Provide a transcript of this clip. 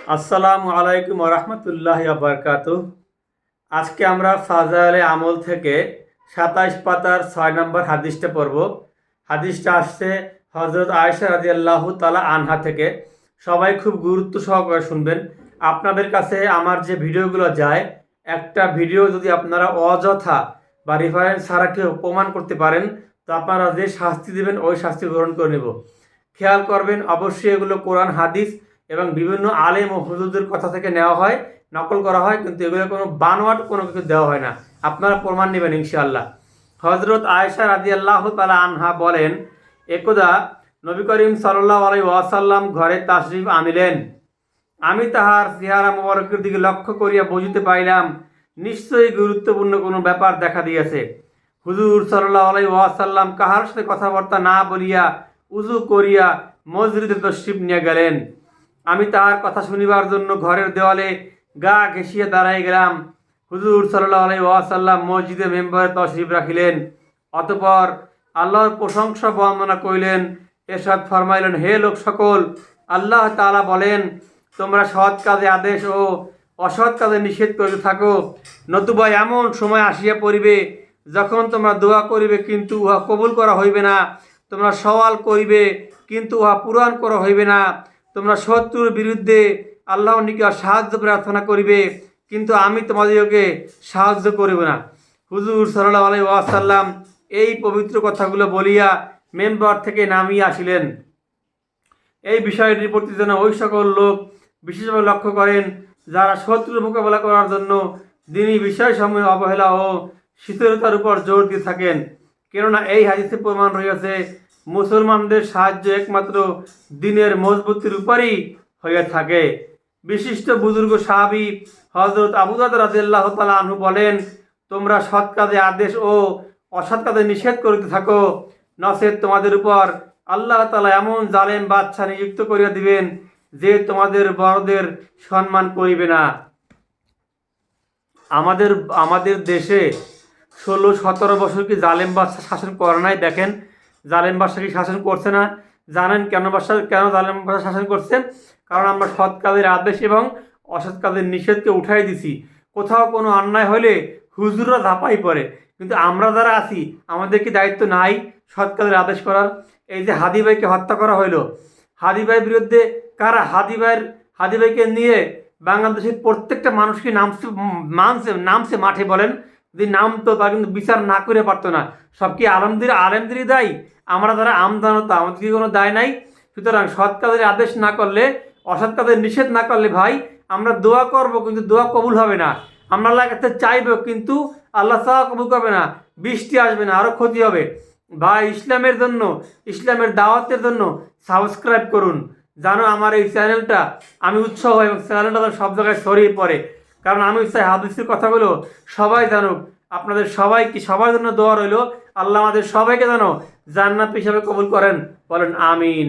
আসসালামু আলাইকুম রহমতুল্লাহ বারকাতু। আজকে আমরা ফাজাইলে আমল থেকে 27 পাতার 6 নম্বর হাদিসটা পড়ব। হাদিসটা আসছে হজরত আয়েশা রাদিয়াল্লাহু তাআলা আনহা থেকে। সবাই খুব গুরুত্ব সহকারে শুনবেন। আপনাদের কাছে আমার যে ভিডিওগুলো যায়, একটা ভিডিও যদি আপনারা অযথা বা রেফারেন্স ছাড়া কেউ প্রমাণ করতে পারেন, তো আপনারা যে শাস্তি দেবেন ওই শাস্তি গ্রহণ করে নেব। খেয়াল করবেন, অবশ্যই এগুলো কোরআন হাদিস এবং বিভিন্ন আলেম ও হুজুরদের কথা থেকে নেওয়া হয়, নকল করা হয়, কিন্তু এগুলো কোনো বানোয়াট কোনো কিছু দেওয়া হয় না। আপনারা প্রমাণ নেবেন ইনশাআল্লাহ। হজরত আয়েশা রাদিয়াল্লাহু তাআলা আনহা বলেন, একদা নবী করিম সাল্লাল্লাহু আলাইহি ওয়াসাল্লাম ঘরে তাশরিফ আনিলেন। আমি তাহার চেহারা মোবারকের দিকে লক্ষ্য করিয়া বুঝিতে পাইলাম, নিশ্চয়ই গুরুত্বপূর্ণ কোনো ব্যাপার দেখা দিয়েছে। হুজুর সাল্লাল্লাহু আলাইহি ওয়াসাল্লাম কাহার সাথে কথাবার্তা না বলিয়া উজু করিয়া মসজিদে তশরিফ নিয়ে গেলেন। আমি তাহার কথা শুনিবার জন্য ঘরের দেওয়ালে গা ঘেঁষিয়া দাঁড়াই গেলাম। হুজুর সাল্লাল্লাহু আলাইহি ওয়াসাল্লাম মসজিদে মেম্বারে তশরিফ রাখিলেন। অতঃপর আল্লাহর প্রশংসা বর্ণনা করিলেন, এরশাদ ফরমাইলেন, হে লোক সকল, আল্লাহ তাআলা বলেন, তোমরা সৎ কাজে আদেশ ও অসৎ কাজে নিষেধ করিতে থাকো, নতুবা এমন সময় আসিয়া পড়িবে যখন তোমরা দোয়া করিবে কিন্তু উহা কবুল করা হইবে না, তোমরা সওয়াল করিবে কিন্তু উহা পূরণ করা হইবে না, তোমরা শত্রুর বিরুদ্ধে আল্লাহর নিকট সাহায্য প্রার্থনা করিবে কিন্তু আমি তোমাদেরকে সাহায্য করিব না। হুজুর সাল্লাল্লাহু আলাইহি ওয়াসাল্লাম এই পবিত্র কথাগুলো বলিয়া মেম্বার থেকে নামিয়ে আসিলেন। এই বিষয়টির প্রতি যেন ওই সকল লোক বিশেষভাবে লক্ষ্য করেন যারা শত্রুর মোকাবেলা করার জন্য দিনী বিষয়সমূহে অবহেলা ও শীতলতার উপর জোর দিয়ে থাকেন। কেননা এই হাদিসে প্রমাণ রয়েছে, মুসলমানদের সাহায্য একমাত্র দিনের মজবুতির উপরই হয়ে থাকে। বিশিষ্ট বুজুর্গ সাহাবী হযরত আবু দারদা রাদিয়াল্লাহু তাআলা আনহু বলেন, তোমরা সৎ কাজে আদেশ ও অসৎ কাজে নিষেধ করিতে থাকো, নচেৎ তোমাদের উপর আল্লাহ তাআলা এমন জালেম বাদশা নিযুক্ত করিয়া দিবেন যে তোমাদের বড়দের সম্মান করিবে না। আমাদের আমাদের দেশে 16-17 বছর কি জালেম বাদশা শাসন করে নাই? দেখেন, জালেম বাদশা কি শাসন করছে না? জানেন কেন জালেম বাদশা শাসন করছে? কারণ আমরা সৎ কাজের আদেশ এবং অসৎ কাজের নিষেধকে উঠাই দিছি। কোথাও কোনো অন্যায় হলে হুজুররা ঝাঁপাই পড়ে, কিন্তু আমরা যারা আছি আমাদের কি দায়িত্ব নাই সৎ কাজের আদেশ করার? এই যে হাদি ভাইকে হত্যা করা হইলো, হাদি ভাইয়ের বিরুদ্ধে কারা? হাদি ভাইকে নিয়ে বাংলাদেশের প্রত্যেকটা মানুষকে নামছে মাঠে, বলেন। যদি নামতো তা কিন্তু বিচার না করে পারতো না। সব কি আলেমদেরই দায়ী? আমরা যারা আমদানতা, আমাদের কি কোনো দায় নাই? সুতরাং সৎ কাজের আদেশ না করলে, অসৎ কাজের নিষেধ না করলে ভাই, আমরা দোয়া করব কিন্তু দোয়া কবুল হবে না। আমরা আল্লাহর কাছে চাইবো কিন্তু আল্লাহ চাওয়া কবুল করবে না, বৃষ্টি আসবে না, আরও ক্ষতি হবে। ভাই, ইসলামের জন্য, ইসলামের দাওয়াতের জন্য সাবস্ক্রাইব করুন, জানো আমার এই চ্যানেলটা আমি উৎসাহ এবং চ্যানেলটা সব জায়গায় ছড়িয়ে পড়ে। কারণ আমি চাই হাদিসের কথাগুলো সবাই জানুক। আপনাদের সবার জন্য দোয়া রইল, আল্লাহ আমাদের সবাইকে যেন জান্নাত হিসাবে কবুল করেন। বলেন আমিন।